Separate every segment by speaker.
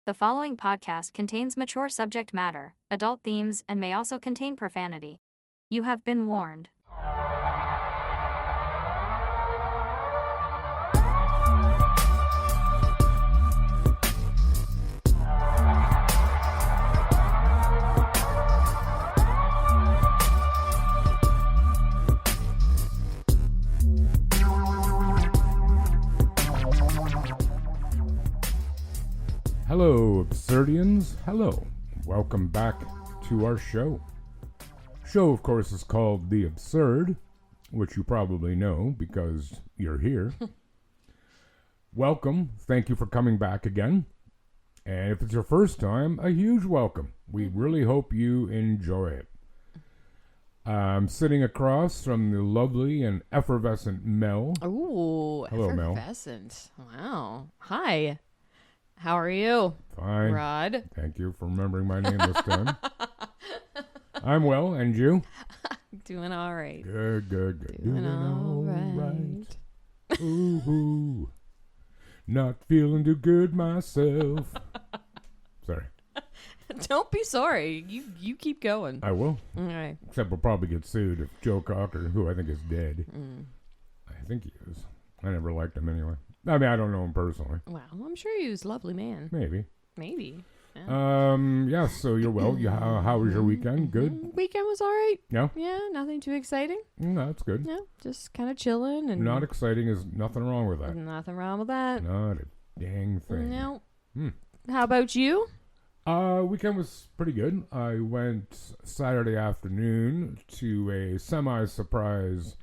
Speaker 1: The following podcast contains mature subject matter, adult themes, and may also contain profanity. You have been warned.
Speaker 2: Hello, Absurdians. Hello. Welcome back to our show. Show, of course, is called The Absurd, which you probably know because you're here. Welcome. Thank you for coming back again. And if it's your first time, a huge welcome. We really hope you enjoy it. I'm sitting across from the lovely and effervescent Mel.
Speaker 3: Ooh,
Speaker 2: Hello,
Speaker 3: effervescent. Wow. Hi. How are you?
Speaker 2: Fine.
Speaker 3: Rod.
Speaker 2: Thank you for remembering my name this time. I'm well, and you?
Speaker 3: Doing all right.
Speaker 2: Good.
Speaker 3: Doing all right.
Speaker 2: Ooh, not feeling too good myself. Sorry.
Speaker 3: Don't be sorry. You keep going.
Speaker 2: I will.
Speaker 3: All right.
Speaker 2: Except we'll probably get sued if Joe Cocker, who I think is dead. I think he is. I never liked him anyway. I mean, I don't know him personally.
Speaker 3: Well, I'm sure he was a lovely man.
Speaker 2: Maybe.
Speaker 3: Yeah.
Speaker 2: Yeah, so you're well. How was your weekend? Good?
Speaker 3: Weekend was all right.
Speaker 2: Yeah?
Speaker 3: Yeah, nothing too exciting.
Speaker 2: No, that's good.
Speaker 3: Yeah, just kind of chilling. And
Speaker 2: Not exciting is nothing wrong with that.
Speaker 3: nothing wrong with that.
Speaker 2: Not a dang thing.
Speaker 3: No.
Speaker 2: Hmm.
Speaker 3: How about you?
Speaker 2: Weekend was pretty good. I went Saturday afternoon to a semi-surprise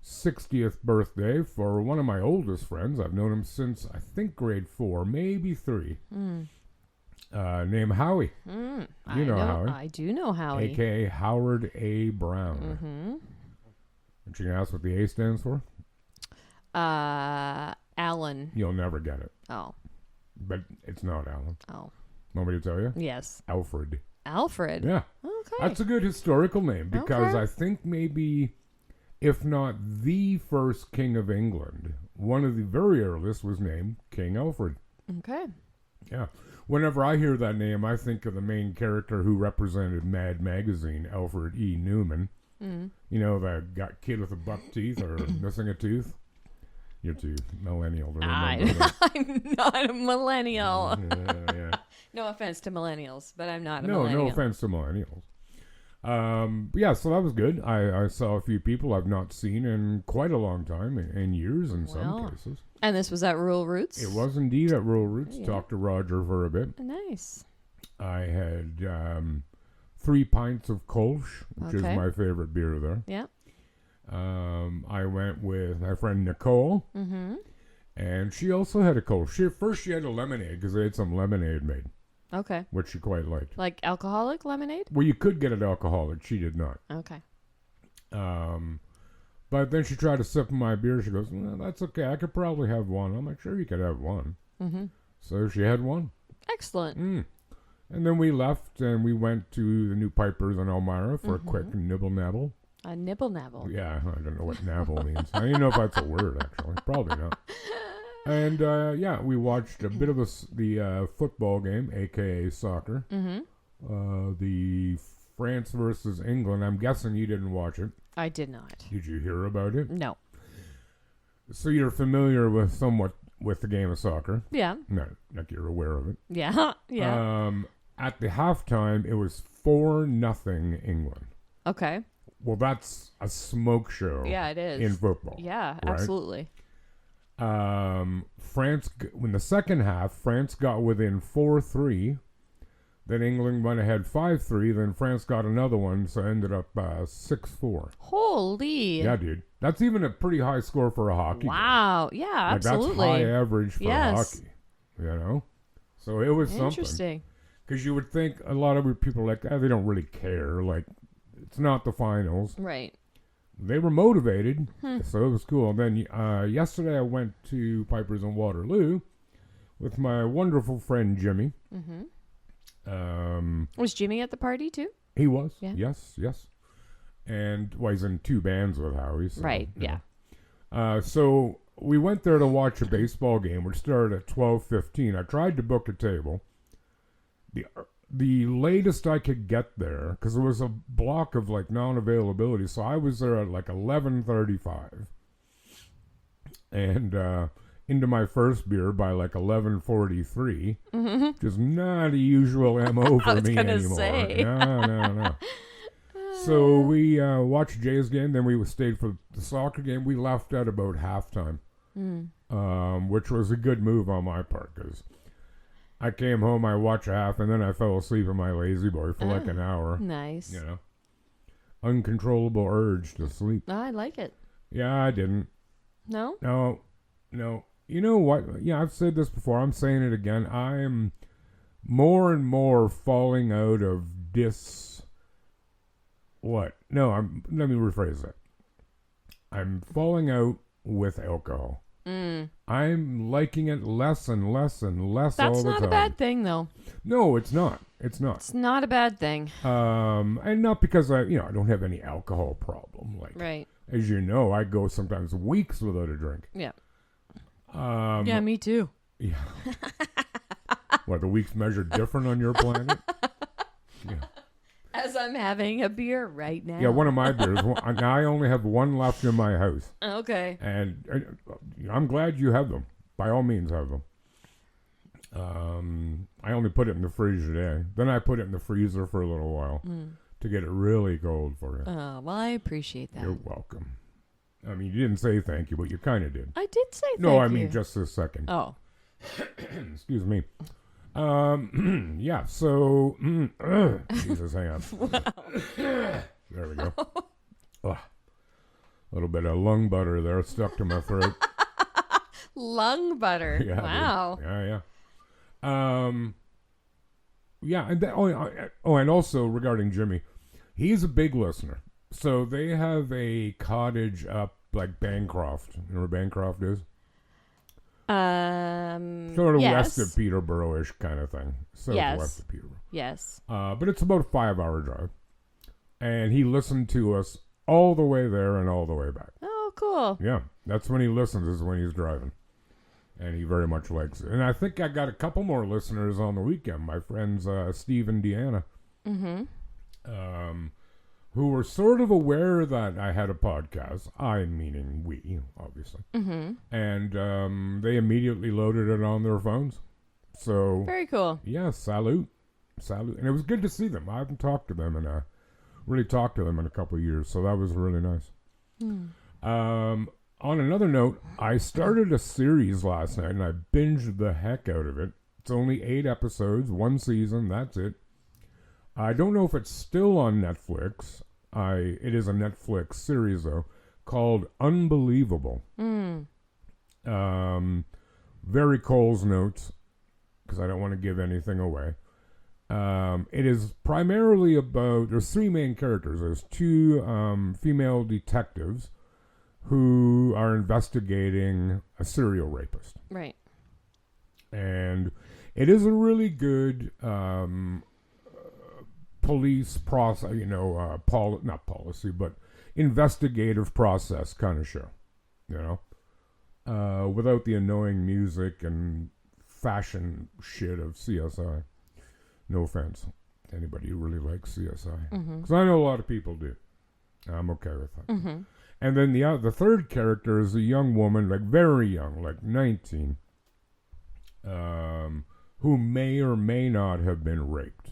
Speaker 2: 60th birthday for one of my oldest friends. I've known him since, I think, grade 4, maybe 3. Named Howie. You know Howie.
Speaker 3: I do know Howie.
Speaker 2: A.K.A. Howard A. Brown. And you can ask what the A stands for?
Speaker 3: Alan.
Speaker 2: You'll never get it.
Speaker 3: Oh.
Speaker 2: But it's not Alan.
Speaker 3: Oh.
Speaker 2: Want me to tell you?
Speaker 3: Yes.
Speaker 2: Alfred.
Speaker 3: Alfred.
Speaker 2: Yeah.
Speaker 3: Okay.
Speaker 2: That's a good historical name because I think maybe, if not the first king of England, one of the very earliest was named King Alfred.
Speaker 3: Okay.
Speaker 2: Yeah. Whenever I hear that name, I think of the main character who represented Mad Magazine, Alfred E. Newman. You know, the kid with the buck teeth or missing a tooth. You're too millennial to remember that.
Speaker 3: I'm not a millennial.
Speaker 2: Yeah.
Speaker 3: No offense to millennials, but I'm not a millennial.
Speaker 2: No offense to millennials. Yeah, so that was good. I saw a few people I've not seen in quite a long time, in years in some cases.
Speaker 3: And this was at Rural Roots?
Speaker 2: It was indeed at Rural Roots.
Speaker 3: Yeah.
Speaker 2: Talked to Roger for a bit.
Speaker 3: Nice.
Speaker 2: I had 3 pints of Kolsch, which is my favorite beer there.
Speaker 3: Yeah.
Speaker 2: I went with my friend Nicole, and she also had a Kolsch. First she had a lemonade because they had some lemonade made.
Speaker 3: Okay.
Speaker 2: Which she quite liked.
Speaker 3: Like alcoholic lemonade?
Speaker 2: Well, you could get it alcoholic. She did not.
Speaker 3: Okay.
Speaker 2: But then she tried to sip of my beer. She goes, "No, that's okay. I could probably have one." I'm like, "Sure, you could have one." So she had one.
Speaker 3: Excellent.
Speaker 2: And then we left and we went to the new Pipers in Elmira for a quick nibble-nabble.
Speaker 3: A nibble-nabble.
Speaker 2: Yeah, I don't know what nabble means. I don't even know if that's a word, actually. Probably not. And, yeah, we watched a bit of the football game, a.k.a. soccer. The France versus England. I'm guessing you didn't watch it.
Speaker 3: I did not.
Speaker 2: Did you hear about it?
Speaker 3: No.
Speaker 2: So you're familiar with somewhat with the game of soccer.
Speaker 3: Yeah.
Speaker 2: No, like you're aware of it.
Speaker 3: Yeah. Yeah.
Speaker 2: At the halftime, it was 4-0 England.
Speaker 3: Okay.
Speaker 2: Well, that's a smoke show.
Speaker 3: Yeah, it is.
Speaker 2: In football.
Speaker 3: Yeah,
Speaker 2: right?
Speaker 3: absolutely.
Speaker 2: France, in the second half, France got within 4-3. Then England went ahead 5-3. Then France got another one, so it ended up 6-4.
Speaker 3: Holy.
Speaker 2: Yeah, dude. That's even a pretty high score for a hockey
Speaker 3: Wow.
Speaker 2: game.
Speaker 3: Yeah,
Speaker 2: Like,
Speaker 3: absolutely.
Speaker 2: that's high average for hockey. You know? So it was something.
Speaker 3: Interesting.
Speaker 2: Because you would think a lot of people are like, they don't really care. Like, it's not the finals.
Speaker 3: Right.
Speaker 2: They were motivated, so it was cool. Then yesterday I went to Pipers in Waterloo with my wonderful friend Jimmy.
Speaker 3: Was Jimmy at the party too?
Speaker 2: He was.
Speaker 3: Yeah.
Speaker 2: Yes. And he's in 2 bands with Howie. So,
Speaker 3: right, yeah.
Speaker 2: So we went there to watch a baseball game, which started at 12:15. I tried to book a table. the latest I could get there, because there was a block of like non-availability, so I was there at like 11:35, and into my first beer by like 11:43, which is not a usual MO for me anymore.
Speaker 3: Say.
Speaker 2: No. So we watched Jay's game, then we stayed for the soccer game. We left at about halftime, which was a good move on my part, because I came home, I watched a half, and then I fell asleep in my lazy boy for like an hour.
Speaker 3: Nice.
Speaker 2: You know, uncontrollable urge to sleep.
Speaker 3: I like it.
Speaker 2: Yeah, I didn't.
Speaker 3: No?
Speaker 2: No. You know what? Yeah, I've said this before. I'm saying it again. I am more and more falling out of What? No, let me rephrase that. I'm falling out with alcohol. I'm liking it less and less and less all the time.
Speaker 3: That's not a bad thing, though.
Speaker 2: No, it's not. It's not.
Speaker 3: It's not a bad thing.
Speaker 2: And not because I don't have any alcohol problem. Like,
Speaker 3: right.
Speaker 2: As you know, I go sometimes weeks without a drink.
Speaker 3: Yeah.
Speaker 2: Yeah,
Speaker 3: me too.
Speaker 2: Yeah. What, the weeks measured different on your planet? Yeah.
Speaker 3: As I'm having a beer right now.
Speaker 2: Yeah, one of my beers. I only have one left in my house.
Speaker 3: Okay.
Speaker 2: And I'm glad you have them. By all means, have them. I only put it in the fridge today. Then I put it in the freezer for a little while to get it really cold for you.
Speaker 3: Oh, well, I appreciate that.
Speaker 2: You're welcome. I mean, you didn't say thank you, but you kind of did.
Speaker 3: I did say thank you.
Speaker 2: No, I mean just a second.
Speaker 3: Oh.
Speaker 2: Excuse me. Yeah, so... Jesus, hang on. There we go. A little bit of lung butter there stuck to my throat.
Speaker 3: Lung butter.
Speaker 2: Yeah,
Speaker 3: wow.
Speaker 2: Yeah. Yeah, and and also regarding Jimmy, he's a big listener. So they have a cottage up like Bancroft. You know where Bancroft is? Sort of
Speaker 3: yes.
Speaker 2: west of Peterborough-ish kind of thing. Southwest of Peterborough.
Speaker 3: Yes.
Speaker 2: But it's about a 5-hour drive. And he listened to us all the way there and all the way back.
Speaker 3: Oh, cool.
Speaker 2: Yeah, that's when he listens, is when he's driving. And he very much likes it. And I think I got a couple more listeners on the weekend. My friends Steve and Deanna. Who were sort of aware that I had a podcast. I meaning we, obviously. And they immediately loaded it on their phones. So
Speaker 3: very cool.
Speaker 2: Yeah, salute. And it was good to see them. I haven't talked to them and really talked to them in a couple of years. So that was really nice. On another note, I started a series last night and I binged the heck out of it. It's only 8 episodes, 1 season, that's it. I don't know if it's still on Netflix. It is a Netflix series, though, called Unbelievable. Very Cole's notes, because I don't want to give anything away. It is primarily about... There's 3 main characters. There's 2 female detectives who are investigating a serial rapist.
Speaker 3: Right.
Speaker 2: And it is a really good... police process, not policy, but investigative process kind of show, without the annoying music and fashion shit of CSI. No offense to anybody who really likes CSI, because I know a lot of people do. I'm okay with that. And then the third character is a young woman, like very young, like 19, who may or may not have been raped.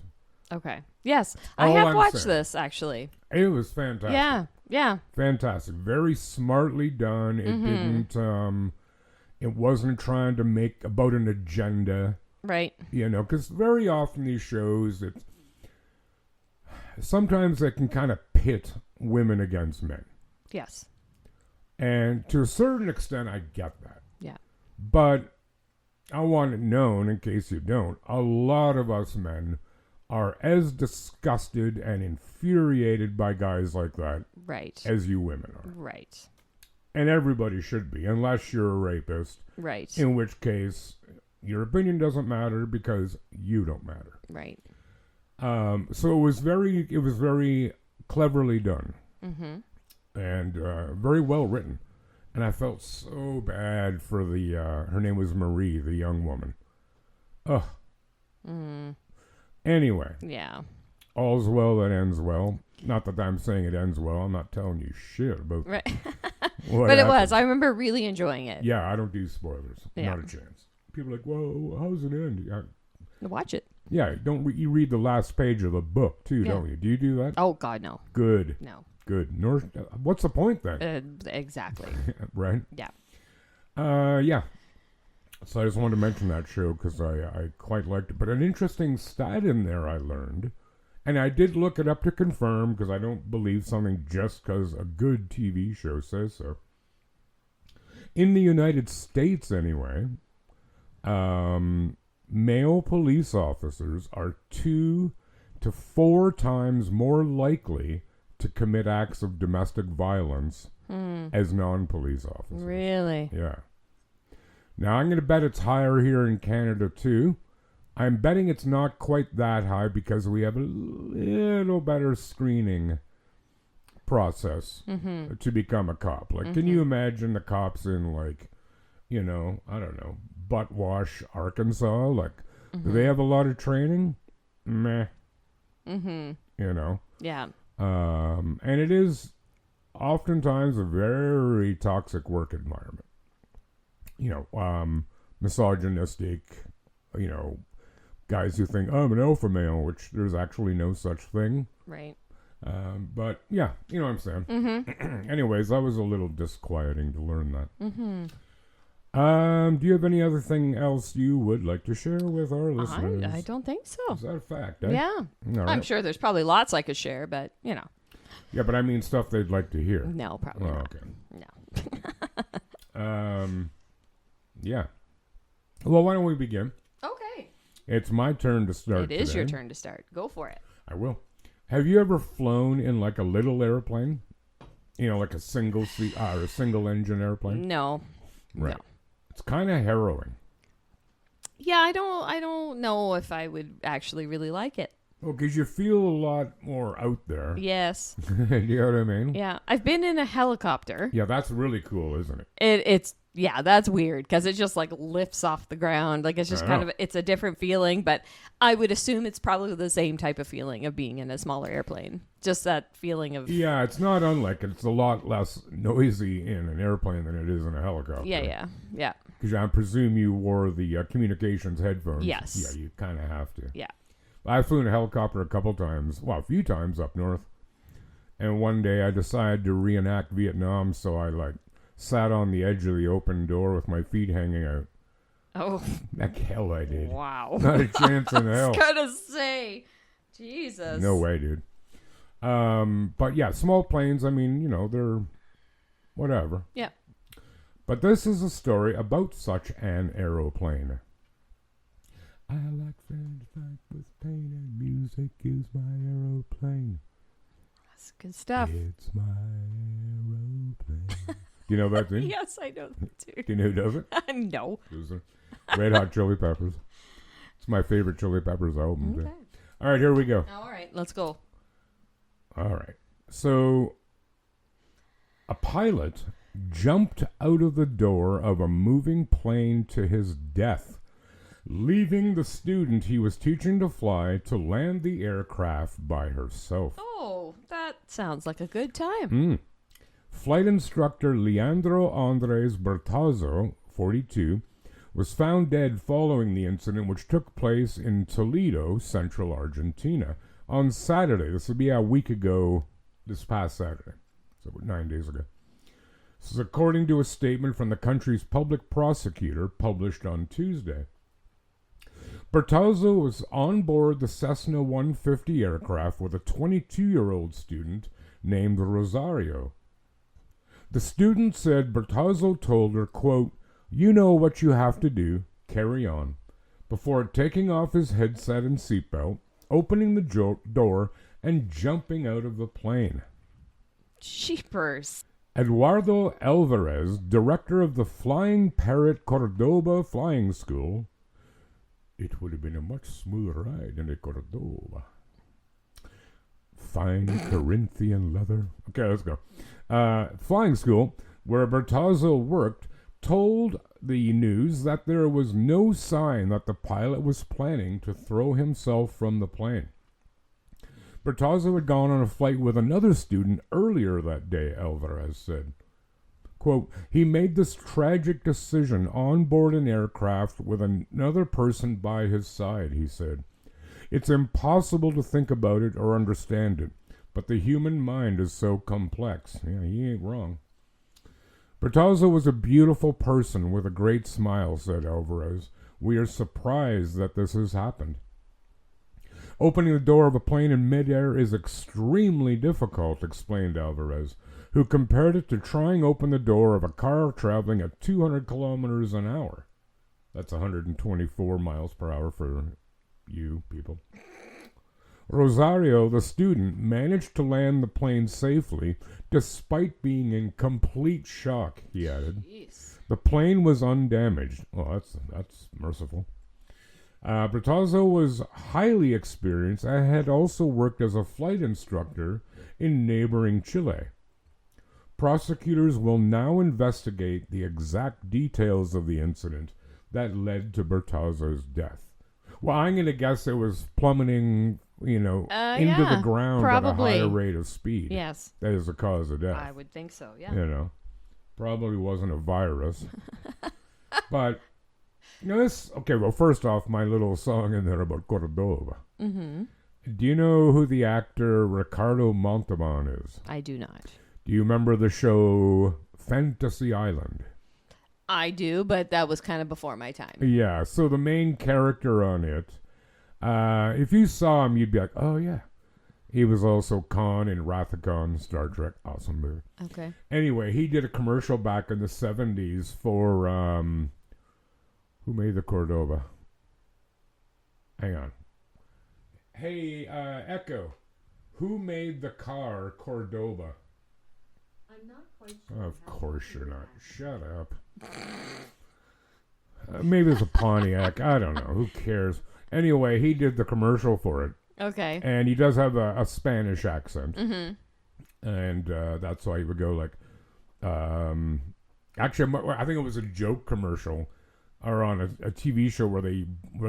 Speaker 3: Okay. Yes, I have watched this, actually.
Speaker 2: It was fantastic.
Speaker 3: Yeah.
Speaker 2: Fantastic. Very smartly done. It didn't, it wasn't trying to make about an agenda.
Speaker 3: Right.
Speaker 2: Because very often these shows, sometimes they can kind of pit women against men.
Speaker 3: Yes.
Speaker 2: And to a certain extent, I get that.
Speaker 3: Yeah.
Speaker 2: But I want it known, in case you don't, a lot of us men are as disgusted and infuriated by guys like that
Speaker 3: right.
Speaker 2: as you women are.
Speaker 3: Right.
Speaker 2: And everybody should be, unless you're a rapist.
Speaker 3: Right.
Speaker 2: In which case, your opinion doesn't matter because you don't matter.
Speaker 3: Right.
Speaker 2: So it was very cleverly done. And very well written. And I felt so bad for her name was Marie, the young woman. Ugh. Anyway,
Speaker 3: Yeah.
Speaker 2: all's well that ends well. Not that I'm saying it ends well. I'm not telling you shit about
Speaker 3: Right.
Speaker 2: what
Speaker 3: But it
Speaker 2: happened.
Speaker 3: was. I remember really enjoying it.
Speaker 2: Yeah, I don't do spoilers.
Speaker 3: Yeah.
Speaker 2: Not a chance. People are like, whoa, how's it end?
Speaker 3: Watch it.
Speaker 2: Yeah, you read the last page of the book too,
Speaker 3: Yeah.
Speaker 2: don't you? Do you do that?
Speaker 3: Oh, God, no.
Speaker 2: Good,
Speaker 3: No.
Speaker 2: good. What's the point then?
Speaker 3: Exactly.
Speaker 2: Right?
Speaker 3: Yeah.
Speaker 2: Yeah. So I just wanted to mention that show because I quite liked it. But an interesting stat in there I learned, and I did look it up to confirm because I don't believe something just because a good TV show says so. In the United States, anyway, male police officers are 2 to 4 times more likely to commit acts of domestic violence as non-police officers.
Speaker 3: Really?
Speaker 2: Yeah. Now, I'm going to bet it's higher here in Canada, too. I'm betting it's not quite that high because we have a little better screening process to become a cop. Like, can you imagine the cops in, like, I don't know, Buttwash, Arkansas? Like, do they have a lot of training? Meh.
Speaker 3: Yeah.
Speaker 2: And it is oftentimes a very toxic work environment. Misogynistic, guys who think, I'm an alpha male, which there's actually no such thing.
Speaker 3: Right.
Speaker 2: But yeah, you know what I'm saying. Anyways, that was a little disquieting to learn that. Do you have any other thing else you would like to share with our listeners?
Speaker 3: I don't think so.
Speaker 2: Is that a fact? Eh?
Speaker 3: Yeah.
Speaker 2: All right.
Speaker 3: I'm sure there's probably lots I could share, but,
Speaker 2: Yeah, but I mean stuff they'd like to hear.
Speaker 3: No, probably
Speaker 2: Oh,
Speaker 3: not.
Speaker 2: okay. No. Yeah. Well, why don't we begin?
Speaker 3: Okay.
Speaker 2: It's my turn to start.
Speaker 3: It is your
Speaker 2: today.
Speaker 3: turn to start. Go for it.
Speaker 2: I will. Have you ever flown in like a little airplane? Like a single seat or a single engine airplane?
Speaker 3: No.
Speaker 2: Right.
Speaker 3: No.
Speaker 2: It's kind of harrowing.
Speaker 3: Yeah, I don't know if I would actually really like it.
Speaker 2: Well, because you feel a lot more out there.
Speaker 3: Yes.
Speaker 2: Do you know what I mean?
Speaker 3: Yeah. I've been in a helicopter.
Speaker 2: Yeah, that's really cool, isn't it?
Speaker 3: It's that's weird because it just like lifts off the ground. Like it's just kind of, it's a different feeling, but I would assume it's probably the same type of feeling of being in a smaller airplane. Just that feeling of.
Speaker 2: Yeah, it's not unlike it. It's a lot less noisy in an airplane than it is in a helicopter.
Speaker 3: Yeah.
Speaker 2: Because I presume you wore the communications headphones.
Speaker 3: Yes.
Speaker 2: Yeah, you kind of have to.
Speaker 3: Yeah.
Speaker 2: I flew in a helicopter a few times up north. And one day I decided to reenact Vietnam, so I sat on the edge of the open door with my feet hanging out.
Speaker 3: Oh.
Speaker 2: Like hell I did.
Speaker 3: Wow.
Speaker 2: Not a chance in hell.
Speaker 3: I was gonna say, Jesus.
Speaker 2: No way, dude. But yeah, small planes, I mean, they're whatever.
Speaker 3: Yeah.
Speaker 2: But this is a story about such an aeroplane. I like friends fight with pain and music is my aeroplane.
Speaker 3: That's good stuff.
Speaker 2: It's my aeroplane. Do you know that thing?
Speaker 3: Yes, I know that too.
Speaker 2: Do you know who does it?
Speaker 3: No.
Speaker 2: Those are Red Hot Chili Peppers. It's my favorite Chili Peppers album.
Speaker 3: Okay.
Speaker 2: All right, here we go.
Speaker 3: All right, let's go.
Speaker 2: All right. So, a pilot jumped out of the door of a moving plane to his death, leaving the student he was teaching to fly to land the aircraft by herself.
Speaker 3: Oh, that sounds like a good time.
Speaker 2: Flight instructor Leandro Andres Bertazzo, 42, was found dead following the incident, which took place in Toledo, central Argentina, on Saturday. This would be a week ago, this past Saturday, so 9 days ago. This is according to a statement from the country's public prosecutor published on Tuesday. Bertazzo was on board the Cessna 150 aircraft with a 22-year-old student named Rosario. The student said Bertazzo told her, quote, "You know what you have to do, carry on," before taking off his headset and seatbelt, opening the door, and jumping out of the plane.
Speaker 3: Jeepers.
Speaker 2: Eduardo Alvarez, director of the Flying Parrot Cordoba Flying School, "It would have been a much smoother ride in a Cordoba. Fine Corinthian leather." Okay, let's go. Flying school, where Bertazzo worked, told the news that there was no sign that the pilot was planning to throw himself from the plane. Bertazzo had gone on a flight with another student earlier that day, Alvarez said. Quote, he made this tragic decision on board an aircraft with another person by his side, he said. It's impossible to think about it or understand it, but the human mind is so complex. Yeah, he ain't wrong. Bertazzo was a beautiful person with a great smile, said Alvarez. We are surprised that this has happened. Opening the door of a plane in midair is extremely difficult, explained Alvarez, who compared it to trying to open the door of a car traveling at 200 kilometers an hour. That's 124 miles per hour for you people. Rosario, the student, managed to land the plane safely despite being in complete shock, he added.
Speaker 3: Jeez.
Speaker 2: The plane was undamaged. Oh, that's merciful. Bertazzo was highly experienced and had also worked as a flight instructor in neighboring Chile. Prosecutors will now investigate the exact details of the incident that led to Bertazzo's death. Well, I'm going to guess it was plummeting, into the ground
Speaker 3: probably.
Speaker 2: at a higher rate of speed.
Speaker 3: Yes.
Speaker 2: That is the cause of death.
Speaker 3: I would think so, yeah.
Speaker 2: Probably wasn't a virus. But, well, first off, my little song in there about Cordova.
Speaker 3: Mm-hmm.
Speaker 2: Do you know who the actor Ricardo Montalban is?
Speaker 3: I do not.
Speaker 2: Do you remember the show Fantasy Island?
Speaker 3: I do, but that was kind of before my time.
Speaker 2: Yeah, so the main character on it, if you saw him, you'd be like, oh, yeah. He was also Khan in Wrath of Khan, Star Trek. Awesome movie.
Speaker 3: Okay.
Speaker 2: Anyway, he did a commercial back in the 70s for, who made the Cordova? Hang on. Hey, Echo, who made the car Cordova?
Speaker 3: I'm not quite sure.
Speaker 2: Of course you're not. Shut up. Maybe it's a Pontiac. I don't know. Who cares? Anyway, he did the commercial for it.
Speaker 3: Okay.
Speaker 2: And he does have a Spanish accent.
Speaker 3: Mm-hmm.
Speaker 2: And that's why he would go like... actually, I think it was a joke commercial or on a TV show where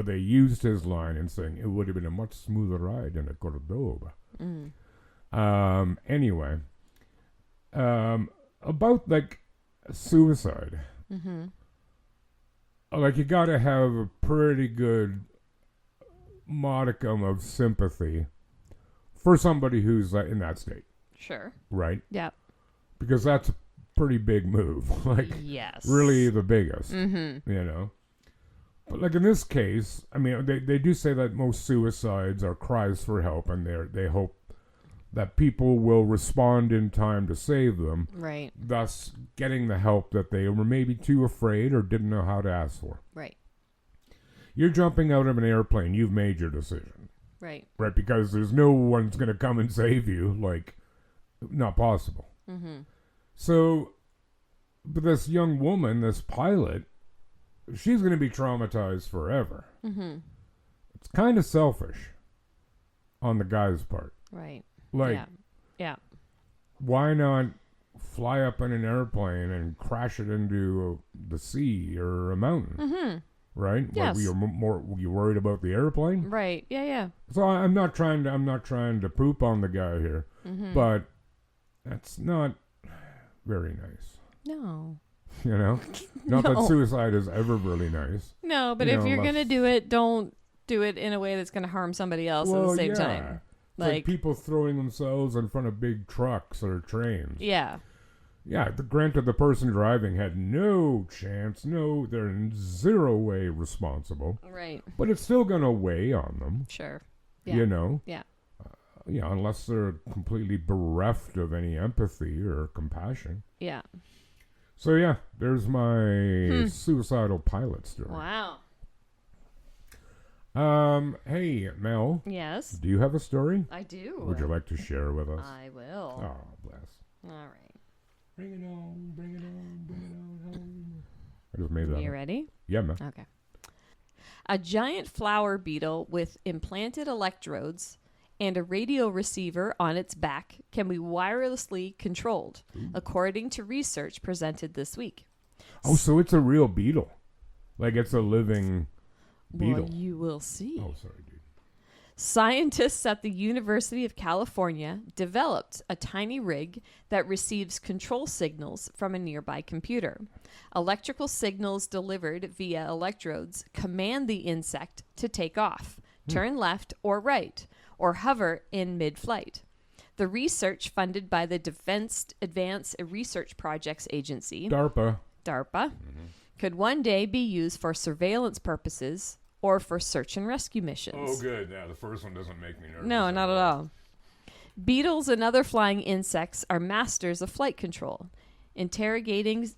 Speaker 2: they used his line and saying it would have been a much smoother ride than a Cordova.
Speaker 3: Mm.
Speaker 2: Anyway... about like suicide.
Speaker 3: Mm-hmm.
Speaker 2: Like you gotta have a pretty good modicum of sympathy for somebody who's in that state.
Speaker 3: Sure.
Speaker 2: Right?
Speaker 3: Yeah.
Speaker 2: Because that's a pretty big move. Like,
Speaker 3: yes.
Speaker 2: really the biggest.
Speaker 3: Mm-hmm.
Speaker 2: But like in this case, I mean, they do say that most suicides are cries for help, and they hope that people will respond in time to save them,
Speaker 3: right?
Speaker 2: Thus getting the help that they were maybe too afraid or didn't know how to ask for.
Speaker 3: Right.
Speaker 2: You're jumping out of an airplane. You've made your decision.
Speaker 3: Right.
Speaker 2: Right, because there's no one's going to come and save you. Like, not possible.
Speaker 3: Mm-hmm.
Speaker 2: So, but this young woman, this pilot, she's going to be traumatized forever.
Speaker 3: Mm-hmm.
Speaker 2: It's kind of selfish on the guy's part.
Speaker 3: Right.
Speaker 2: Like,
Speaker 3: yeah.
Speaker 2: Why not fly up in an airplane and crash it into the sea or a mountain?
Speaker 3: Mm-hmm.
Speaker 2: Right?
Speaker 3: Yes.
Speaker 2: Like, were you worried about the airplane?
Speaker 3: Right. Yeah.
Speaker 2: So I'm not trying to poop on the guy here, but that's not very nice.
Speaker 3: No.
Speaker 2: Not that suicide is ever really nice.
Speaker 3: No, but if you're gonna do it, don't do it in a way that's gonna harm somebody else at the same time.
Speaker 2: Like people throwing themselves in front of big trucks or trains.
Speaker 3: Yeah.
Speaker 2: Yeah, granted, the person driving had no chance. No, they're in zero way responsible.
Speaker 3: Right.
Speaker 2: But it's still going to weigh on them.
Speaker 3: Sure. Yeah.
Speaker 2: Yeah. Unless they're completely bereft of any empathy or compassion.
Speaker 3: Yeah.
Speaker 2: So, yeah, there's my suicidal pilot story.
Speaker 3: Wow.
Speaker 2: Hey, Mel.
Speaker 3: Yes?
Speaker 2: Do you have a story?
Speaker 3: I do.
Speaker 2: Would you like to share with us?
Speaker 3: I will.
Speaker 2: Oh, bless.
Speaker 3: All right.
Speaker 2: Bring it on, bring it on, bring it on home. I just made that
Speaker 3: You
Speaker 2: up.
Speaker 3: ready?
Speaker 2: Yeah, man.
Speaker 3: Okay. A giant flower beetle with implanted electrodes and a radio receiver on its back can be wirelessly controlled, according to research presented this week.
Speaker 2: Oh, so it's a real beetle. Like it's a living beetle.
Speaker 3: Well, you will see.
Speaker 2: Oh, sorry, dude.
Speaker 3: Scientists at the University of California developed a tiny rig that receives control signals from a nearby computer. Electrical signals delivered via electrodes command the insect to take off, turn left or right, or hover in mid-flight. The research funded by the Defense Advanced Research Projects Agency,
Speaker 2: DARPA.
Speaker 3: could one day be used for surveillance purposes or for search and rescue missions.
Speaker 2: Oh, good. Yeah, the first one doesn't make me nervous.
Speaker 3: No, not at all. Beetles and other flying insects are masters of flight control, integrating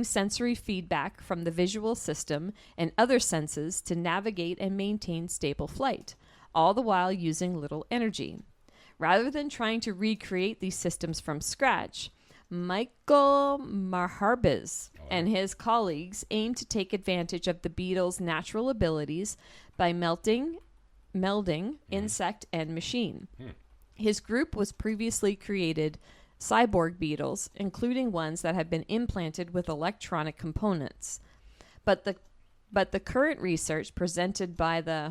Speaker 3: sensory feedback from the visual system and other senses to navigate and maintain stable flight, all the while using little energy. Rather than trying to recreate these systems from scratch, Michael Maharbiz and his colleagues aim to take advantage of the beetle's natural abilities by melding insect and machine. His group was previously created cyborg beetles, including ones that have been implanted with electronic components. But the current research presented by the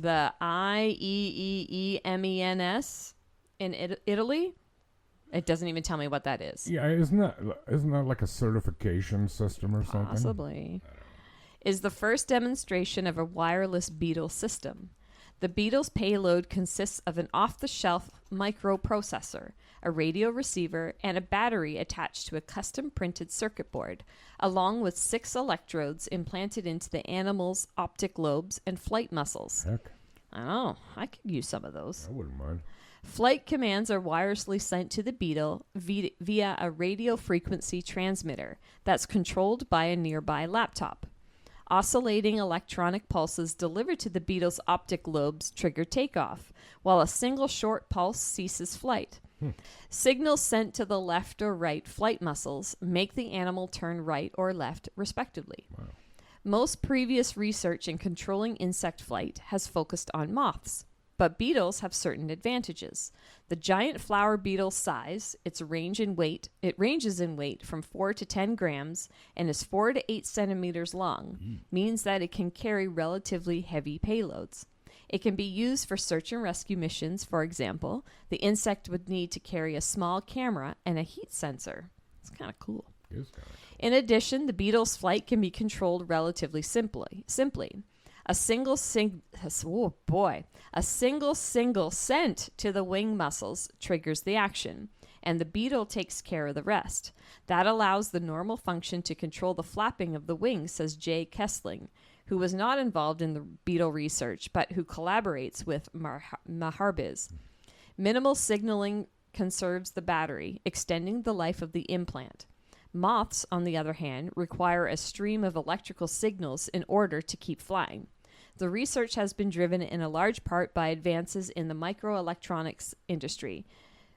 Speaker 3: the IEEEMENS in Italy, it doesn't even tell me what that is.
Speaker 2: Yeah, isn't that like a certification system or something?
Speaker 3: Possibly. Is the first demonstration of a wireless beetle system. The beetle's payload consists of an off-the-shelf microprocessor, a radio receiver, and a battery attached to a custom-printed circuit board, along with 6 electrodes implanted into the animal's optic lobes and flight muscles.
Speaker 2: Heck,
Speaker 3: Oh, I could use some of those.
Speaker 2: I wouldn't mind.
Speaker 3: Flight commands are wirelessly sent to the beetle via a radio frequency transmitter that's controlled by a nearby laptop. Oscillating electronic pulses delivered to the beetle's optic lobes trigger takeoff, while a single short pulse ceases flight. Signals sent to the left or right flight muscles make the animal turn right or left, respectively.
Speaker 2: Wow.
Speaker 3: Most previous research in controlling insect flight has focused on moths, but beetles have certain advantages. The giant flower beetle's size, it ranges in weight from 4 to 10 grams and is 4 to 8 centimeters long, means that it can carry relatively heavy payloads. It can be used for search and rescue missions. For example, the insect would need to carry a small camera and a heat sensor. It's kind of cool.
Speaker 2: It is kind of cool.
Speaker 3: In addition, the beetle's flight can be controlled relatively simply. A single sent to the wing muscles triggers the action, and the beetle takes care of the rest. That allows the normal function to control the flapping of the wings, says Jay Kessling, who was not involved in the beetle research, but who collaborates with Maharbiz. Minimal signaling conserves the battery, extending the life of the implant. Moths, on the other hand, require a stream of electrical signals in order to keep flying. The research has been driven in a large part by advances in the microelectronics industry,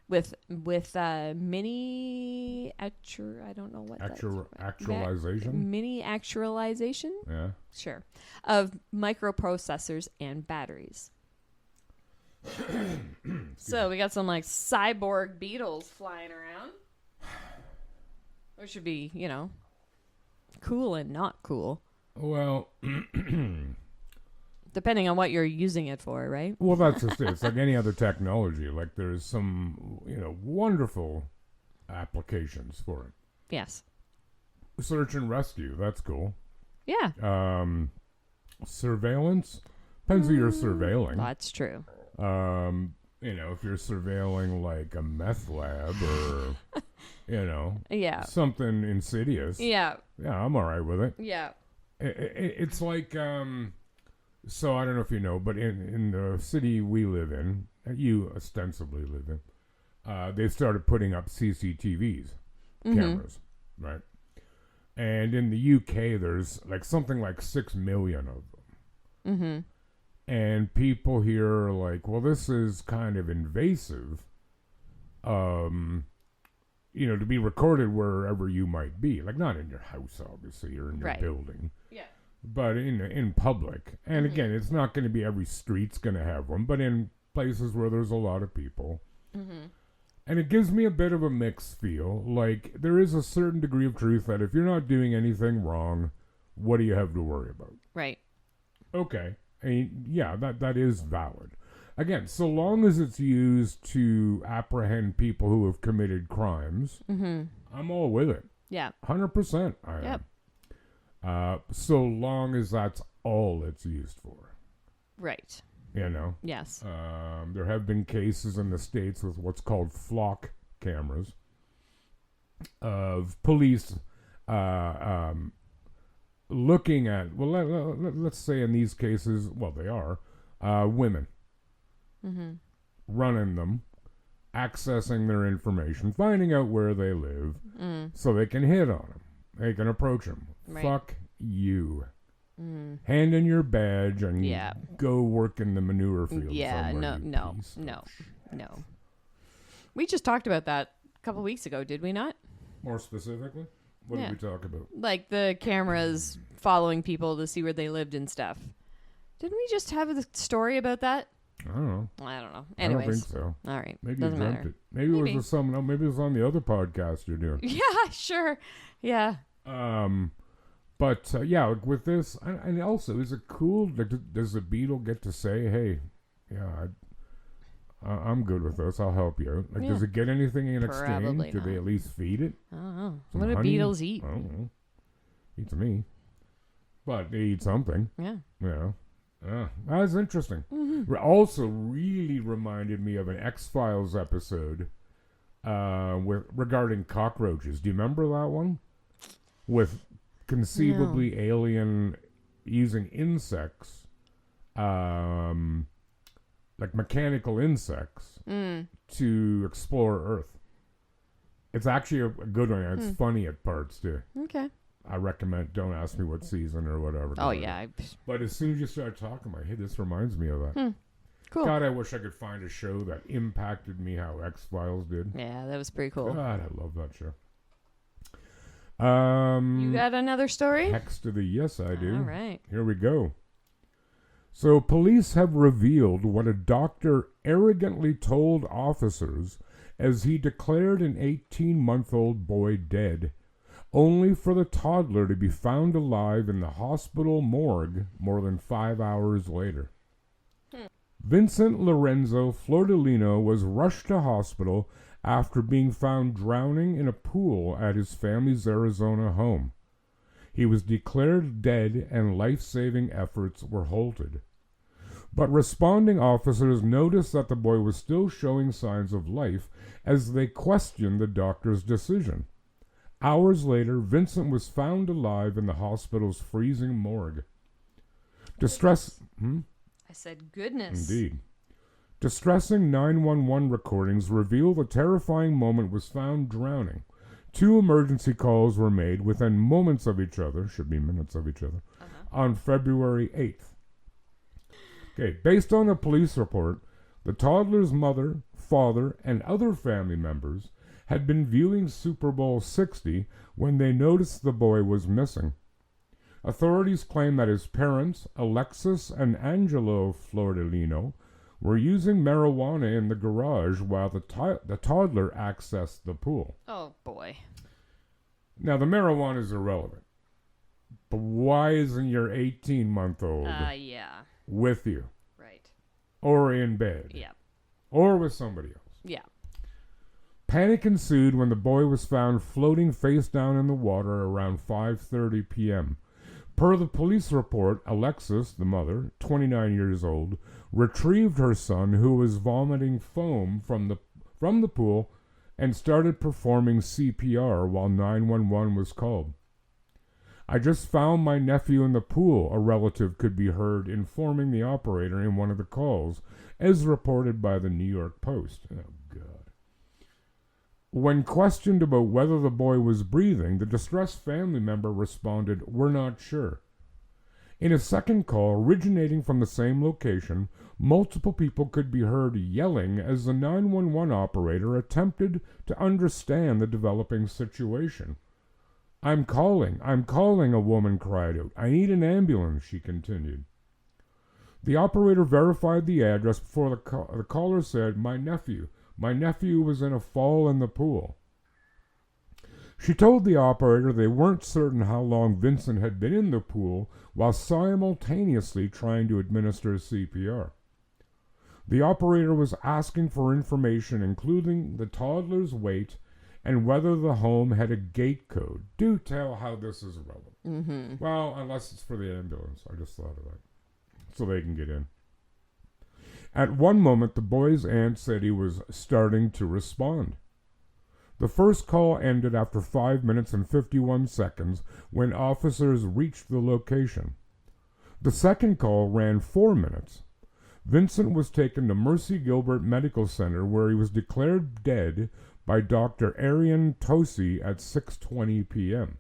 Speaker 3: with mini actualization.
Speaker 2: Yeah.
Speaker 3: Sure, of microprocessors and batteries. So we got some like cyborg beetles flying around. Which should be, cool and not cool.
Speaker 2: Well,
Speaker 3: depending on what you're using it for, right?
Speaker 2: Well, that's just it. It's like any other technology. Like there's some, wonderful applications for it.
Speaker 3: Yes.
Speaker 2: Search and rescue. That's cool.
Speaker 3: Yeah.
Speaker 2: Surveillance. Depends who you're surveilling.
Speaker 3: That's true.
Speaker 2: If you're surveilling like a meth lab or,
Speaker 3: yeah,
Speaker 2: something insidious.
Speaker 3: Yeah.
Speaker 2: Yeah, I'm all right with it.
Speaker 3: Yeah.
Speaker 2: It's like, so I don't know if you know, but in the city we live in, you ostensibly live in, they started putting up CCTVs, cameras, right? And in the UK, there's like something like 6 million of them.
Speaker 3: Mm-hmm.
Speaker 2: And people here are like, well, this is kind of invasive, to be recorded wherever you might be. Like, not in your house, obviously, or in your building.
Speaker 3: Yeah.
Speaker 2: But in public. And again, it's not going to be every street's going to have one, but in places where there's a lot of people.
Speaker 3: Mm-hmm.
Speaker 2: And it gives me a bit of a mixed feel. Like, there is a certain degree of truth that if you're not doing anything wrong, what do you have to worry about?
Speaker 3: Right.
Speaker 2: Okay. I mean, yeah, that is valid. Again, so long as it's used to apprehend people who have committed crimes, I'm all with it.
Speaker 3: Yeah.
Speaker 2: 100% I am.
Speaker 3: Yep.
Speaker 2: So long as that's all it's used for.
Speaker 3: Right.
Speaker 2: You know?
Speaker 3: Yes.
Speaker 2: There have been cases in the States with what's called flock cameras of police looking at, well, let's say in these cases, well, they are, women. Running them, accessing their information, finding out where they live, so they can hit on them. They can approach them.
Speaker 3: Right.
Speaker 2: Fuck you. Hand in your badge and go work in the manure field.
Speaker 3: Yeah, no. We just talked about that a couple weeks ago, did we not?
Speaker 2: More specifically? What did we talk about?
Speaker 3: Like the cameras following people to see where they lived and stuff. Didn't we just have a story about that?
Speaker 2: I don't know.
Speaker 3: Anyways.
Speaker 2: I don't think so.
Speaker 3: All right.
Speaker 2: Maybe
Speaker 3: Doesn't
Speaker 2: you dreamt
Speaker 3: matter.
Speaker 2: it. Maybe it was maybe it was on the other podcast you're doing.
Speaker 3: Yeah, sure. Yeah.
Speaker 2: But yeah, with this, and also, is it cool? Does the Beetle get to say, "Hey, yeah, I'm good with this. I'll help you out"? Like, does it get anything in exchange? Do they at least feed it?
Speaker 3: I don't know.
Speaker 2: Some
Speaker 3: What do
Speaker 2: honey?
Speaker 3: beetles eat?
Speaker 2: I don't know. Eats me, but they eat something.
Speaker 3: Yeah.
Speaker 2: Yeah. That's interesting. Also, really reminded me of an X-Files episode regarding cockroaches. Do you remember that one? With conceivably alien using insects, like mechanical insects, to explore Earth. It's actually a good one. It's funny at parts too.
Speaker 3: Okay.
Speaker 2: I recommend. Don't ask me what season or whatever.
Speaker 3: Oh yeah.
Speaker 2: But as soon as you start talking, I'm like, hey, this reminds me of that.
Speaker 3: Cool.
Speaker 2: God, I wish I could find a show that impacted me how X-Files did.
Speaker 3: Yeah, that was pretty cool.
Speaker 2: God, I love that show.
Speaker 3: You got another story?
Speaker 2: Hex to the yes, I do.
Speaker 3: All right.
Speaker 2: Here we go. So police have revealed what a doctor arrogantly told officers as he declared an 18-month-old boy dead, only for the toddler to be found alive in the hospital morgue more than 5 hours later. Vincent Lorenzo Flordolino was rushed to hospital after being found drowning in a pool at his family's Arizona home. He was declared dead and life-saving efforts were halted. But responding officers noticed that the boy was still showing signs of life as they questioned the doctor's decision. Hours later, Vincent was found alive in the hospital's freezing morgue.
Speaker 3: I said goodness.
Speaker 2: Indeed. Distressing 911 recordings reveal the terrifying moment was found drowning. 2 emergency calls were made within moments of each other, should be minutes of each other, on February 8th. Okay, based on a police report, the toddler's mother, father, and other family members had been viewing Super Bowl 60 when they noticed the boy was missing. Authorities claim that his parents, Alexis and Angelo Flordolino, were using marijuana in the garage while the toddler accessed the pool.
Speaker 3: Oh, boy.
Speaker 2: Now, the marijuana is irrelevant. But why isn't your 18-month-old with you?
Speaker 3: Right.
Speaker 2: Or in bed?
Speaker 3: Yeah.
Speaker 2: Or with somebody else?
Speaker 3: Yeah.
Speaker 2: Panic ensued when the boy was found floating face down in the water around 5:30 p.m. Per the police report, Alexis, the mother, 29 years old, retrieved her son, who was vomiting foam from the pool, and started performing CPR while 911 was called. "I just found my nephew in the pool," a relative could be heard informing the operator in one of the calls, as reported by the New York Post. Oh, God. When questioned about whether the boy was breathing, the distressed family member responded, "We're not sure." In a second call, originating from the same location, multiple people could be heard yelling as the 911 operator attempted to understand the developing situation. I'm calling, a woman cried out. "I need an ambulance," she continued. The operator verified the address before the caller said, "My nephew, My nephew was in a fall in the pool. She told the operator they weren't certain how long Vincent had been in the pool while simultaneously trying to administer CPR. The operator was asking for information including the toddler's weight and whether the home had a gate code. Do tell how this is relevant.
Speaker 3: Mm-hmm.
Speaker 2: Well, unless it's for the ambulance. I just thought of that. So they can get in. At one moment, the boy's aunt said he was starting to respond. The first call ended after 5 minutes and 51 seconds when officers reached the location. The second call ran 4 minutes. Vincent was taken to Mercy Gilbert Medical Center where he was declared dead by Dr. Arian Tosi at 6:20 p.m.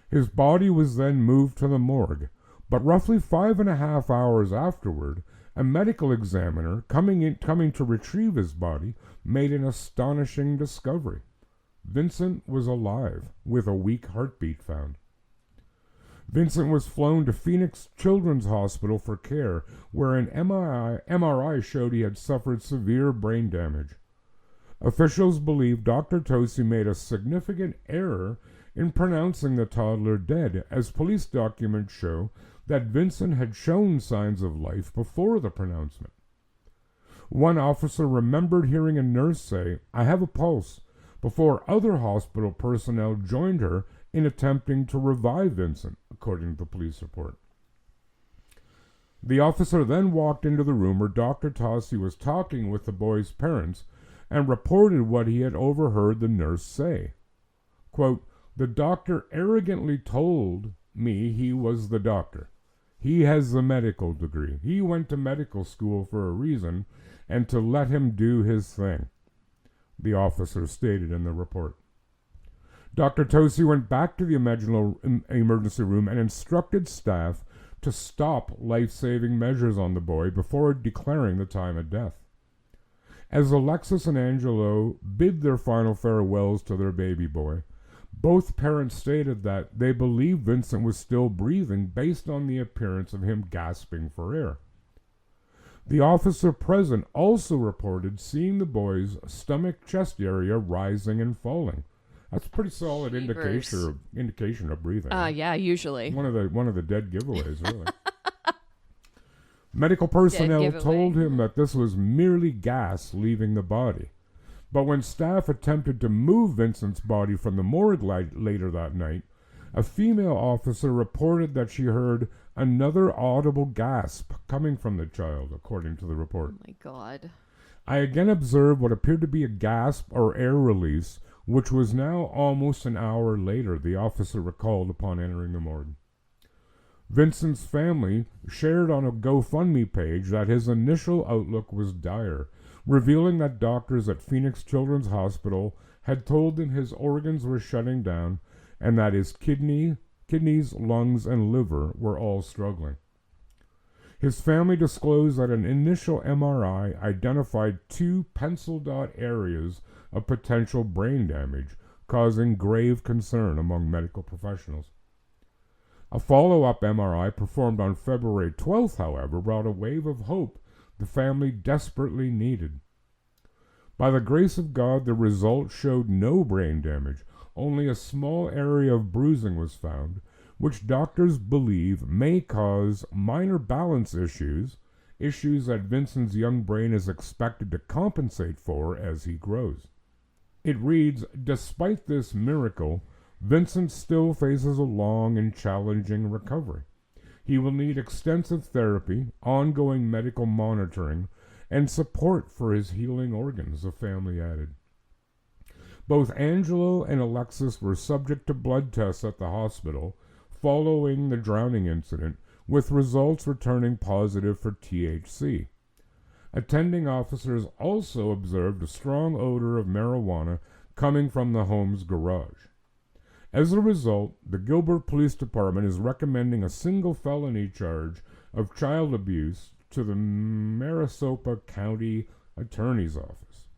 Speaker 2: His body was then moved to the morgue, but roughly 5.5 hours afterward, a medical examiner coming to retrieve his body made an astonishing discovery. Vincent was alive, with a weak heartbeat found. Vincent was flown to Phoenix Children's Hospital for care, where an MRI showed he had suffered severe brain damage. Officials believe Dr. Tosi made a significant error in pronouncing the toddler dead, as police documents show that Vincent had shown signs of life before the pronouncement. One officer remembered hearing a nurse say, "I have a pulse," before other hospital personnel joined her in attempting to revive Vincent, according to the police report. The officer then walked into the room where Dr. Tosi was talking with the boy's parents and reported what he had overheard the nurse say. Quote, "The doctor arrogantly told me he was the doctor. He has the medical degree. He went to medical school for a reason, and to let him do his thing," the officer stated in the report. Dr. Tosi went back to the emergency room and instructed staff to stop life-saving measures on the boy before declaring the time of death. As Alexis and Angelo bid their final farewells to their baby boy, both parents stated that they believed Vincent was still breathing based on the appearance of him gasping for air. The officer present also reported seeing the boy's stomach-chest area rising and falling. That's a pretty solid indication of breathing.
Speaker 3: Yeah, usually.
Speaker 2: One of the dead giveaways, really. Medical personnel told him that this was merely gas leaving the body. But when staff attempted to move Vincent's body from the morgue later that night, a female officer reported that she heard another audible gasp coming from the child, according to the report.
Speaker 3: Oh my God.
Speaker 2: "I again observed what appeared to be a gasp or air release, which was now almost an hour later," the officer recalled upon entering the morgue. Vincent's family shared on a GoFundMe page that his initial outlook was dire, revealing that doctors at Phoenix Children's Hospital had told him his organs were shutting down and that his kidneys, lungs, and liver were all struggling. His family disclosed that an initial MRI identified 2 pencil-dot areas of potential brain damage, causing grave concern among medical professionals. A follow-up MRI performed on February 12th, however, brought a wave of hope the family desperately needed. By the grace of God, the result showed no brain damage. Only a small area of bruising was found, which doctors believe may cause minor balance issues that Vincent's young brain is expected to compensate for as he grows. It reads, "Despite this miracle, Vincent still faces a long and challenging recovery. He will need extensive therapy, ongoing medical monitoring, and support for his healing organs," the family added. Both Angelo and Alexis were subject to blood tests at the hospital following the drowning incident, with results returning positive for THC. Attending officers also observed a strong odor of marijuana coming from the home's garage. As a result, the Gilbert Police Department is recommending a single felony charge of child abuse to the Maricopa County Attorney's Office.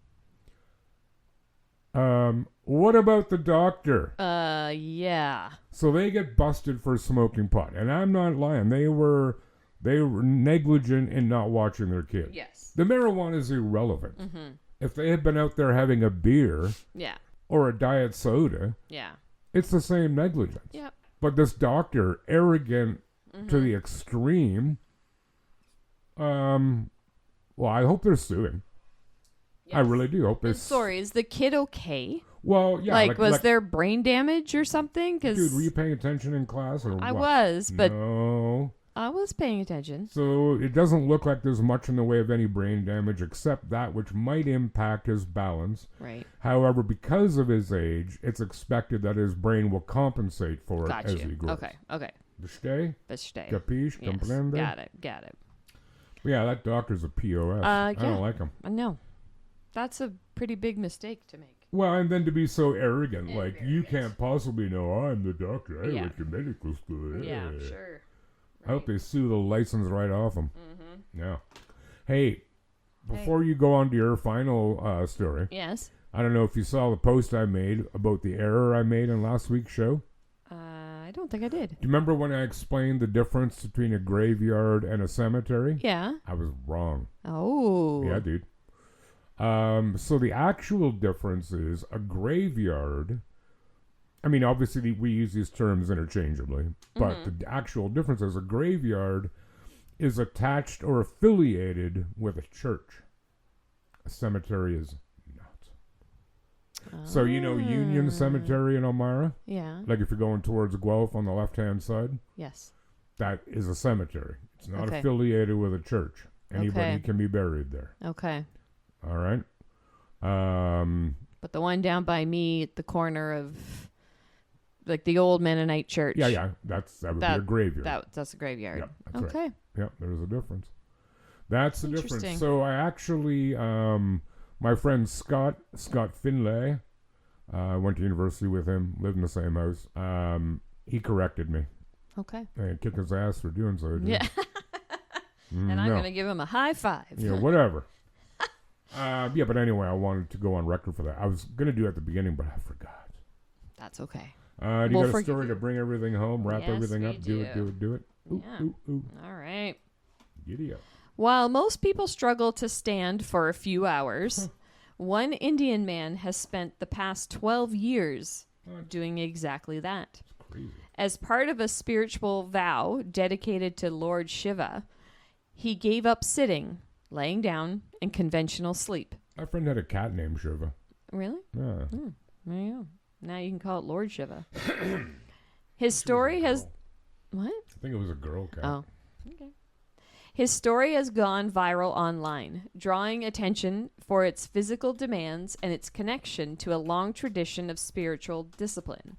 Speaker 2: What about the doctor?
Speaker 3: Yeah.
Speaker 2: So they get busted for smoking pot, and I'm not lying. They were negligent in not watching their kid.
Speaker 3: Yes.
Speaker 2: The marijuana is irrelevant.
Speaker 3: Mm-hmm.
Speaker 2: If they had been out there having a beer
Speaker 3: Yeah.
Speaker 2: or a diet soda,
Speaker 3: Yeah.
Speaker 2: it's the same negligence.
Speaker 3: Yep.
Speaker 2: But this doctor, arrogant to the extreme, well, I hope they're suing. I really do hope they're
Speaker 3: Sorry, is the kid okay?
Speaker 2: Well, yeah.
Speaker 3: Like, was there brain damage or something?
Speaker 2: Dude, were you paying attention in class? Or
Speaker 3: I
Speaker 2: what?
Speaker 3: was, but
Speaker 2: No.
Speaker 3: I was paying attention.
Speaker 2: So it doesn't look like there's much in the way of any brain damage except that which might impact his balance.
Speaker 3: Right.
Speaker 2: However, because of his age, it's expected that his brain will compensate for it
Speaker 3: Got
Speaker 2: as
Speaker 3: you.
Speaker 2: he grows.
Speaker 3: Okay.
Speaker 2: Versteh?
Speaker 3: Versteh.
Speaker 2: Capiche?
Speaker 3: Yes.
Speaker 2: Comprende?
Speaker 3: Got it.
Speaker 2: Yeah, that doctor's a POS. I
Speaker 3: yeah.
Speaker 2: don't like him.
Speaker 3: No. That's a pretty big mistake to make.
Speaker 2: Well, and then to be so arrogant, like, you can't possibly know I'm the doctor. I went to medical school.
Speaker 3: Yeah, sure.
Speaker 2: I hope they sue the license right off him.
Speaker 3: Mm-hmm.
Speaker 2: Yeah. Hey, before you go on to your final story,
Speaker 3: Yes.
Speaker 2: I don't know if you saw the post I made about the error I made in last week's show.
Speaker 3: I don't think I did.
Speaker 2: Do you remember when I explained the difference between a graveyard and a cemetery?
Speaker 3: Yeah.
Speaker 2: I was wrong.
Speaker 3: Oh.
Speaker 2: Yeah, dude. So the actual difference is a graveyard. I mean, obviously we use these terms interchangeably, but the actual difference is a graveyard is attached or affiliated with a church. A cemetery is not. So, you know, Union Cemetery in Elmira?
Speaker 3: Yeah.
Speaker 2: Like if you're going towards Guelph on the left-hand side?
Speaker 3: Yes.
Speaker 2: That is a cemetery. It's not
Speaker 3: Okay.
Speaker 2: affiliated with a church. Anybody
Speaker 3: Okay.
Speaker 2: can be buried there.
Speaker 3: Okay.
Speaker 2: All right?
Speaker 3: But the one down by me at the corner of, like, the old Mennonite church.
Speaker 2: Yeah. That would be a graveyard.
Speaker 3: That's a graveyard.
Speaker 2: Yep, that's
Speaker 3: okay.
Speaker 2: right. Yep, there's a difference. That's the difference.
Speaker 3: Interesting.
Speaker 2: So I actually, my friend Scott Finlay, went to university with him, lived in the same house. He corrected me.
Speaker 3: Okay.
Speaker 2: And kicked his ass for doing so. Dude.
Speaker 3: Yeah. And I'm going to give him a high five.
Speaker 2: Yeah, whatever. Yeah, but anyway, I wanted to go on record for that. I was going to do it at the beginning, but I forgot.
Speaker 3: That's okay.
Speaker 2: Do you got a story to bring everything home, wrap
Speaker 3: Yes,
Speaker 2: everything
Speaker 3: we
Speaker 2: up, do it? Ooh,
Speaker 3: Yeah.
Speaker 2: ooh.
Speaker 3: All right.
Speaker 2: Giddy up.
Speaker 3: While most people struggle to stand for a few hours, one Indian man has spent the past 12 years doing exactly that.
Speaker 2: It's crazy.
Speaker 3: As part of a spiritual vow dedicated to Lord Shiva, he gave up sitting, laying down, and conventional sleep.
Speaker 2: My friend had a cat named Shiva.
Speaker 3: Really?
Speaker 2: Yeah.
Speaker 3: There you go. Now you can call it Lord Shiva. His story has... What?
Speaker 2: I think it was a girl cat.
Speaker 3: Oh, okay. His story has gone viral online, drawing attention for its physical demands and its connection to a long tradition of spiritual discipline.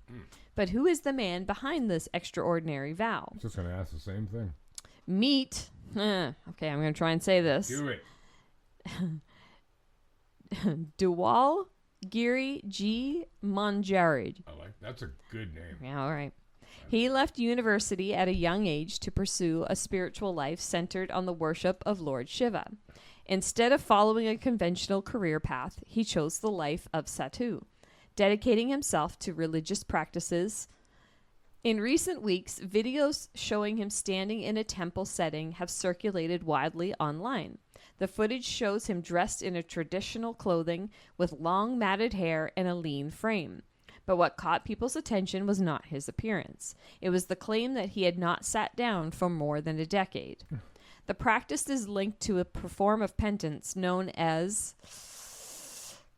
Speaker 3: But who is the man behind this extraordinary vow?
Speaker 2: I was just going to ask the same thing.
Speaker 3: Meet... okay, I'm going to try and say this.
Speaker 2: Do it.
Speaker 3: Dewal Giri G. Manjari.
Speaker 2: That's a good name.
Speaker 3: Yeah, all right. He left university at a young age to pursue a spiritual life centered on the worship of Lord Shiva. Instead of following a conventional career path, he chose the life of Satu, dedicating himself to religious practices. In recent weeks, videos showing him standing in a temple setting have circulated widely online. The footage shows him dressed in a traditional clothing with long matted hair and a lean frame. But what caught people's attention was not his appearance. It was the claim that he had not sat down for more than a decade. The practice is linked to a form of penance known as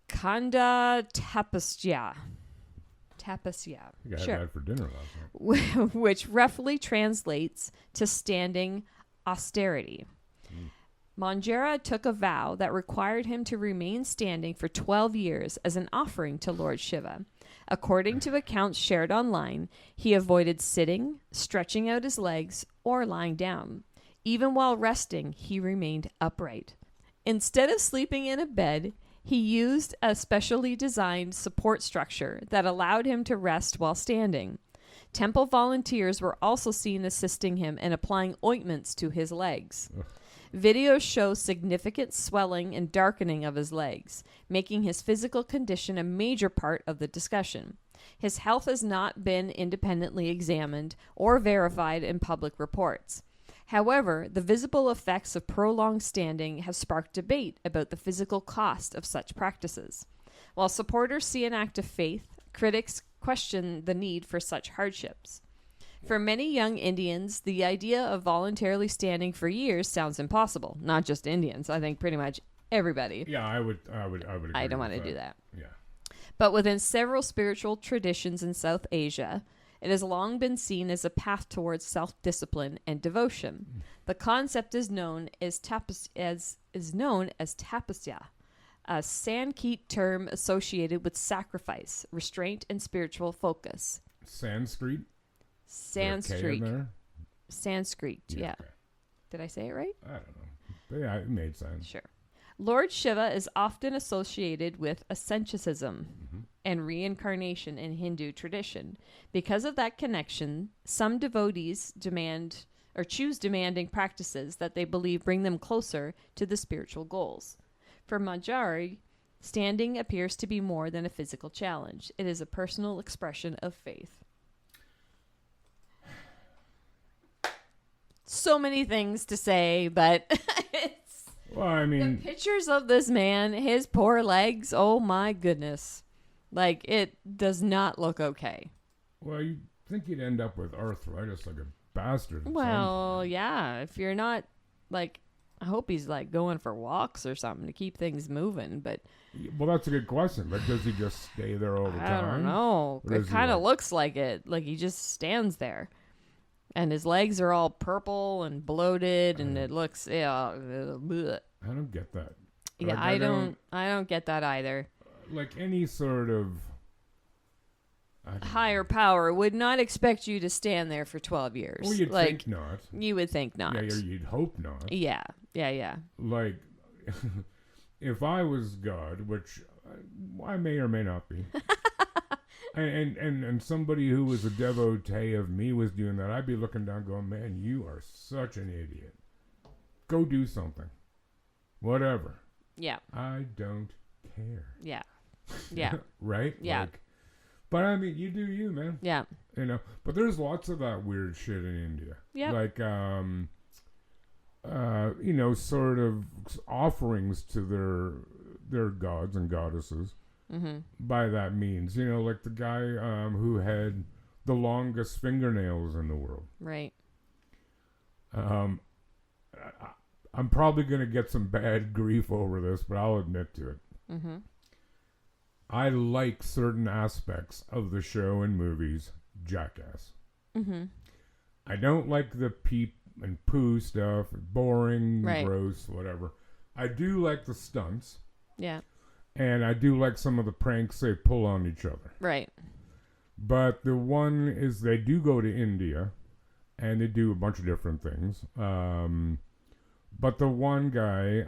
Speaker 3: Kanda Tapasya. Tapasya.
Speaker 2: I think I had that for dinner last night.
Speaker 3: Which roughly translates to standing austerity. Manjara took a vow that required him to remain standing for 12 years as an offering to Lord Shiva. According to accounts shared online, he avoided sitting, stretching out his legs, or lying down. Even while resting, he remained upright. Instead of sleeping in a bed, he used a specially designed support structure that allowed him to rest while standing. Temple volunteers were also seen assisting him and applying ointments to his legs. Videos show significant swelling and darkening of his legs, making his physical condition a major part of the discussion. His health has not been independently examined or verified in public reports. However, the visible effects of prolonged standing have sparked debate about the physical cost of such practices. While supporters see an act of faith, critics question the need for such hardships. For many young Indians, the idea of voluntarily standing for years sounds impossible. Not just Indians, I think pretty much everybody.
Speaker 2: Yeah, I would agree.
Speaker 3: I don't want
Speaker 2: with
Speaker 3: to do that.
Speaker 2: Yeah.
Speaker 3: But within several spiritual traditions in South Asia, it has long been seen as a path towards self-discipline and devotion. The concept is known as tapasya, a Sanskrit term associated with sacrifice, restraint, and spiritual focus.
Speaker 2: Sanskrit?
Speaker 3: Sanskrit.
Speaker 2: There?
Speaker 3: Sanskrit, yeah.
Speaker 2: Okay.
Speaker 3: Did I say it right?
Speaker 2: I don't know. But yeah, it made sense.
Speaker 3: Sure. Lord Shiva is often associated with asceticism and reincarnation in Hindu tradition. Because of that connection, some devotees choose demanding practices that they believe bring them closer to the spiritual goals. For majority, standing appears to be more than a physical challenge. It is a personal expression of faith. So many things to say, but it's...
Speaker 2: Well, I mean...
Speaker 3: The pictures of this man, his poor legs, oh my goodness. Like, it does not look okay.
Speaker 2: Well, you think you'd end up with arthritis like a bastard.
Speaker 3: Well, yeah, if you're not, like... I hope he's, like, going for walks or something to keep things moving, but...
Speaker 2: Well, that's a good question, but does he just stay there all the time?
Speaker 3: I don't know.
Speaker 2: Or
Speaker 3: It kind of looks like it. Like, he just stands there. And his legs are all purple and bloated, and it looks... bleh.
Speaker 2: I don't get that.
Speaker 3: Yeah,
Speaker 2: Like,
Speaker 3: I don't get that either.
Speaker 2: Like any sort of...
Speaker 3: Higher power would not expect you to stand there for 12 years.
Speaker 2: Well, you'd
Speaker 3: like,
Speaker 2: think not.
Speaker 3: You would think not.
Speaker 2: Yeah, you'd hope not.
Speaker 3: Yeah.
Speaker 2: Like, if I was God, which I may or may not be, and somebody who was a devotee of me was doing that, I'd be looking down going, man, you are such an idiot. Go do something. Whatever.
Speaker 3: Yeah.
Speaker 2: I don't care.
Speaker 3: Yeah. Yeah.
Speaker 2: Right?
Speaker 3: Yeah.
Speaker 2: Like, but I mean, you do you, man.
Speaker 3: Yeah.
Speaker 2: You know, but there's lots of that weird shit in India.
Speaker 3: Yeah.
Speaker 2: Like, you know, sort of offerings to their gods and goddesses.
Speaker 3: Mm-hmm.
Speaker 2: By that means, you know, like the guy who had the longest fingernails in the world.
Speaker 3: Right.
Speaker 2: I'm probably going to get some bad grief over this, but I'll admit to it.
Speaker 3: Mm-hmm.
Speaker 2: I like certain aspects of the show and movies, Jackass.
Speaker 3: Mm-hmm.
Speaker 2: I don't like the peep and poo stuff, boring,
Speaker 3: right.
Speaker 2: Gross, whatever. I do like the stunts.
Speaker 3: Yeah.
Speaker 2: And I do like some of the pranks they pull on each other.
Speaker 3: Right.
Speaker 2: But the one is they do go to India, and they do a bunch of different things. But the one guy,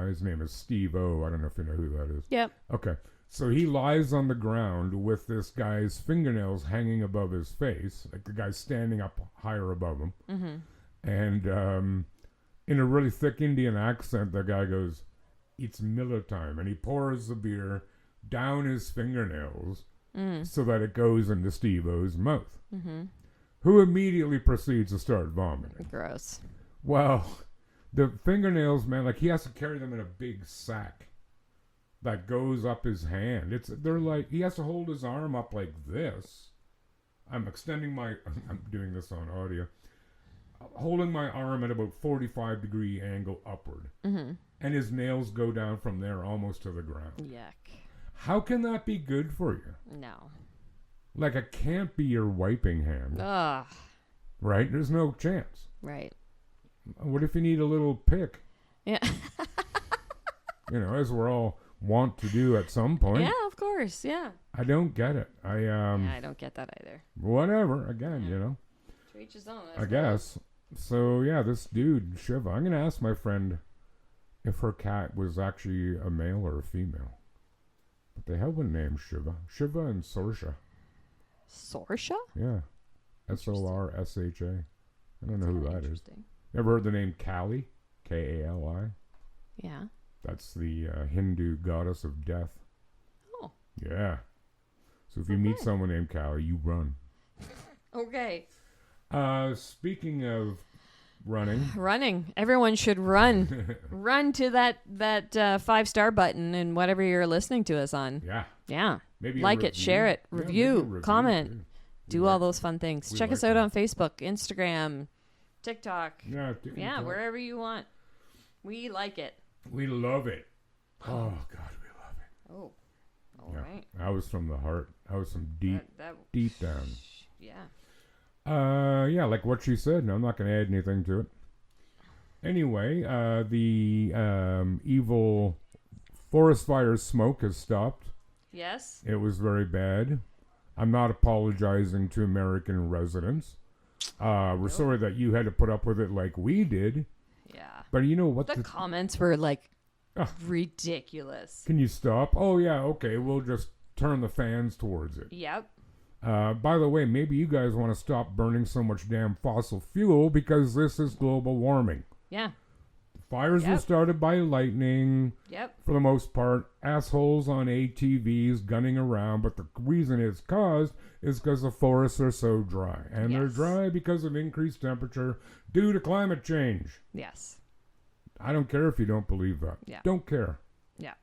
Speaker 2: his name is Steve O. I don't know if you know who that is.
Speaker 3: Yep.
Speaker 2: Okay. So he lies on the ground with this guy's fingernails hanging above his face, like the guy's standing up higher above him.
Speaker 3: Mm-hmm.
Speaker 2: And in a really thick Indian accent, the guy goes, "It's Miller time." And he pours the beer down his fingernails so that it goes into Steve-O's mouth, who immediately proceeds to start vomiting.
Speaker 3: Gross.
Speaker 2: Well, the fingernails, man, like he has to carry them in a big sack that goes up his hand. They're like, he has to hold his arm up like this. I'm doing this on audio. Holding my arm at about 45-degree angle upward. Mm-hmm. And his nails go down from there almost to the ground.
Speaker 3: Yuck.
Speaker 2: How can that be good for you?
Speaker 3: No.
Speaker 2: Like, it can't be your wiping hand.
Speaker 3: Ugh.
Speaker 2: Right? There's no chance.
Speaker 3: Right.
Speaker 2: What if you need a little pick?
Speaker 3: Yeah.
Speaker 2: You know, as we're all want to do at some point.
Speaker 3: Yeah, of course. Yeah.
Speaker 2: I don't get it.
Speaker 3: Yeah, I don't get that either.
Speaker 2: Whatever. Again, you know.
Speaker 3: To each his own.
Speaker 2: I guess. So, yeah, this dude, Shiva. I'm going to ask my friend if her cat was actually a male or a female. But they have one named Shiva. Shiva and Sorsha.
Speaker 3: Sorsha?
Speaker 2: Yeah. Sorsha. I don't know who that is.
Speaker 3: Interesting.
Speaker 2: Ever heard the name Kali? Kali?
Speaker 3: Yeah.
Speaker 2: That's the Hindu goddess of death.
Speaker 3: Oh.
Speaker 2: Yeah. So if you meet someone named Kali, you run.
Speaker 3: Okay.
Speaker 2: Speaking of running.
Speaker 3: Everyone should run. Run to that 5-star button and whatever you're listening to us on. Yeah.
Speaker 2: Maybe
Speaker 3: like it, share it,
Speaker 2: Yeah,
Speaker 3: review, comment,
Speaker 2: too.
Speaker 3: do all those fun things. Check
Speaker 2: like
Speaker 3: us out
Speaker 2: that.
Speaker 3: on Facebook, Instagram, TikTok.
Speaker 2: Yeah,
Speaker 3: Wherever you want. We like it.
Speaker 2: We love it. Oh God, we love it.
Speaker 3: Oh, all right.
Speaker 2: That was from the heart. That was some deep down.
Speaker 3: Yeah.
Speaker 2: Yeah, like what she said. No, I'm not going to add anything to it. Anyway, the evil forest fire smoke has stopped.
Speaker 3: Yes.
Speaker 2: It was very bad. I'm not apologizing to American residents. We're sorry that you had to put up with it like we did.
Speaker 3: Yeah.
Speaker 2: But you know what?
Speaker 3: The comments were like ridiculous.
Speaker 2: Can you stop? Oh, yeah, okay. We'll just turn the fans towards it.
Speaker 3: Yep.
Speaker 2: By the way, maybe you guys want to stop burning so much damn fossil fuel because this is global warming.
Speaker 3: Yeah.
Speaker 2: Fires were started by lightning.
Speaker 3: Yep.
Speaker 2: For the most part, assholes on ATVs gunning around, but the reason it's caused is because the forests are so dry. And they're dry because of increased temperature due to climate change.
Speaker 3: Yes.
Speaker 2: I don't care if you don't believe that.
Speaker 3: Yeah.
Speaker 2: Don't care.
Speaker 3: Yeah.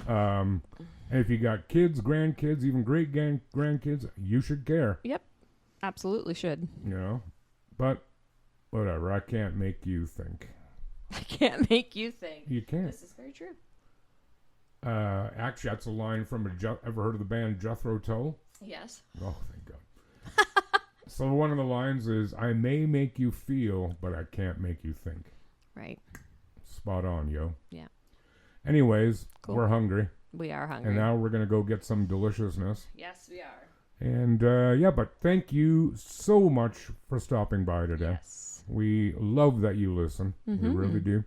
Speaker 2: And if you got kids, grandkids, even great-grandkids, you should care.
Speaker 3: Yep. Absolutely should.
Speaker 2: You know? But, whatever. I can't make you think.
Speaker 3: I can't make you think.
Speaker 2: You can't.
Speaker 3: This is very true.
Speaker 2: Actually, that's a line from ever heard of the band Jethro Tull?
Speaker 3: Yes.
Speaker 2: Oh, thank God. So one of the lines is, I may make you feel, but I can't make you think.
Speaker 3: Right.
Speaker 2: Spot on, yo.
Speaker 3: Yeah.
Speaker 2: Anyways,
Speaker 3: Cool.
Speaker 2: We're hungry.
Speaker 3: We are hungry.
Speaker 2: And now we're going to go get some deliciousness.
Speaker 3: Yes, we are.
Speaker 2: And, but thank you so much for stopping by today.
Speaker 3: Yes.
Speaker 2: We love that you listen.
Speaker 3: Mm-hmm.
Speaker 2: We really do.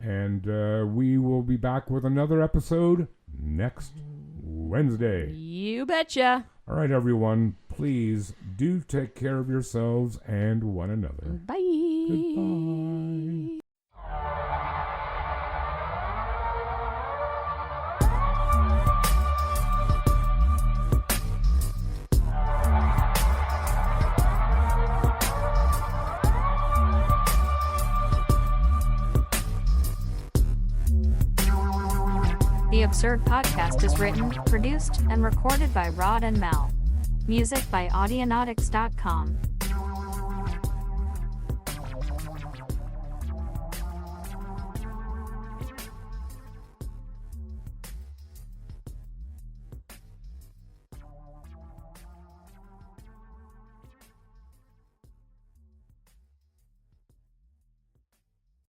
Speaker 2: And we will be back with another episode next Wednesday.
Speaker 3: You betcha.
Speaker 2: All right, everyone. Please do take care of yourselves and one another.
Speaker 3: Bye.
Speaker 2: Goodbye.
Speaker 1: The Absurd Podcast is written, produced, and recorded by Rod and Mel. Music by Audionautics.com.